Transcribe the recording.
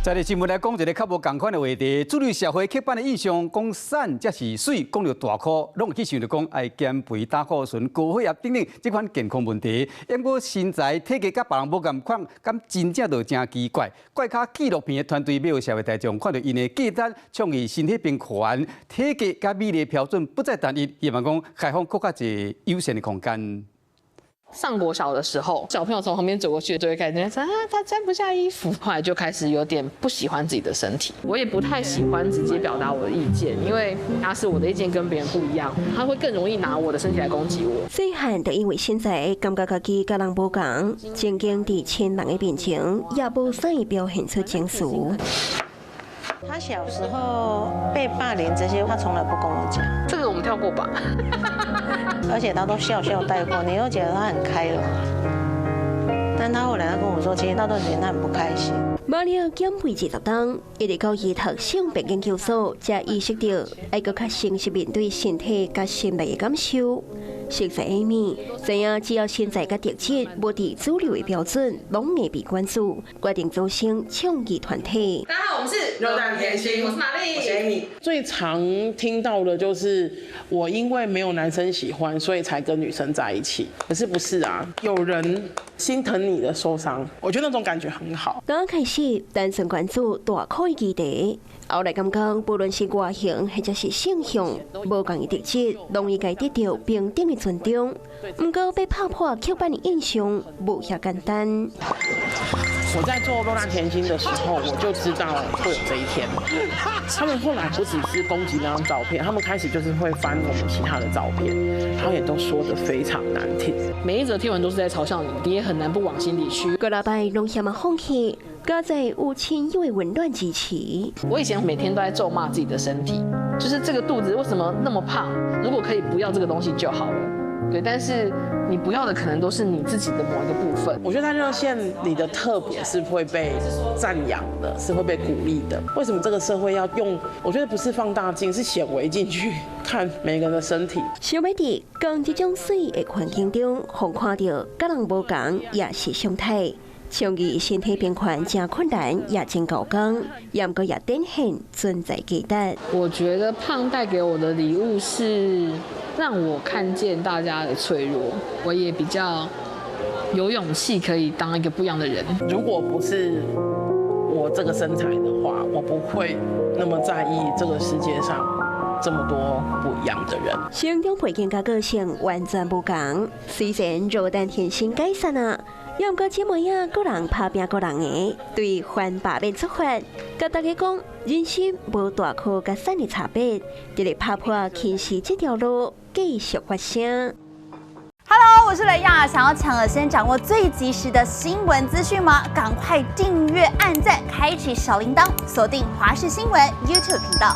在日新闻来讲一个较无共款的话题，主流社会刻板的印象，讲瘦才是水，讲到大箍，拢会去想着讲爱减肥、胆固醇、高血压等等这款健康问题。因过身材体格甲别人无共款，敢真正就真奇怪。怪咖纪录片的团队要社会大众看到因的价值，倡议身体平权、体格甲美丽标准不再单一，希望讲开放更加一个友善的空间。上国小的时候，小朋友从旁边走过去，就会开始说啊，他穿不下衣服。后来就开始有点不喜欢自己的身体。我也不太喜欢直接表达我的意见，因为假使我的意见跟别人不一样，他会更容易拿我的身体来攻击我。细汉就因为身材感觉家己甲人无同，曾经伫千人的面前也无啥会表现出情绪。他小时候被霸凌这些，他从来不跟我讲。这个我们跳过吧。而且他都笑笑带过，你又觉得他很开朗。但他后来他跟我说，其实那段时间他很不开心。马了减肥20档，一直到伊读性别研究所，才意识到爱搁较诚实面对身体甲心理的感受。熟悉Amy，知影只要身材甲特质无伫主流的标准，拢会被关注，决定组成倡议团体。大家好，我们是肉蛋甜心，我是玛丽，我是 Amy。最常听到的就是我因为没有男生喜欢，所以才跟女生在一起。可是不是啊，有人心疼你的受伤，我觉得那种感觉很好。刚开始单纯关注大块的议题，后来感觉不论是外形或者是性向，无共的特质，容易该得到平等的尊重。不过要拍破刻板的印象，无遐简单。我在做肉蛋甜心的时候，我就知道会有这一天。他们后来不只是攻击那张照片，他们开始就是会翻我们其他的照片，他们也都说得非常难听。每一则贴文都是在嘲笑你，你也很难不往心里去。个礼拜拢嫌嘛放弃，加在有亲友的温暖支持。我以前每天都在咒骂自己的身体，就是这个肚子为什么那么胖？如果可以不要这个东西就好了。对，但是你不要的可能都是你自己的某一个部分。我觉得在热线你的特别是会被赞扬的，是会被鼓励的。为什么这个社会要用？我觉得不是放大镜，是显微镜去看每个人的身体。想要伫讲这种水的环境中，互看到甲人无同也是常态。倡议身体平权真困难，也真高工，也毋过也展现存在价值。我觉得胖带给我的礼物是让我看见大家的脆弱，我也比较有勇气可以当一个不一样的人。如果不是我这个身材的话，我不会那么在意这个世界上这么多不一样的人。成长背景甲个性完全不同，虽然肉蛋甜心改善啊。也毋过这么样，个人拍拼个人的，对反白面出发，甲大家讲，人生无大颗甲瘦的差别，伫咧拍破轻视这条路，继续发声。Hello， 我是雷亚，想要抢先掌握最及时的新闻资讯吗？赶快订阅、按赞、开启小铃铛，锁定华视新闻 YouTube 频道。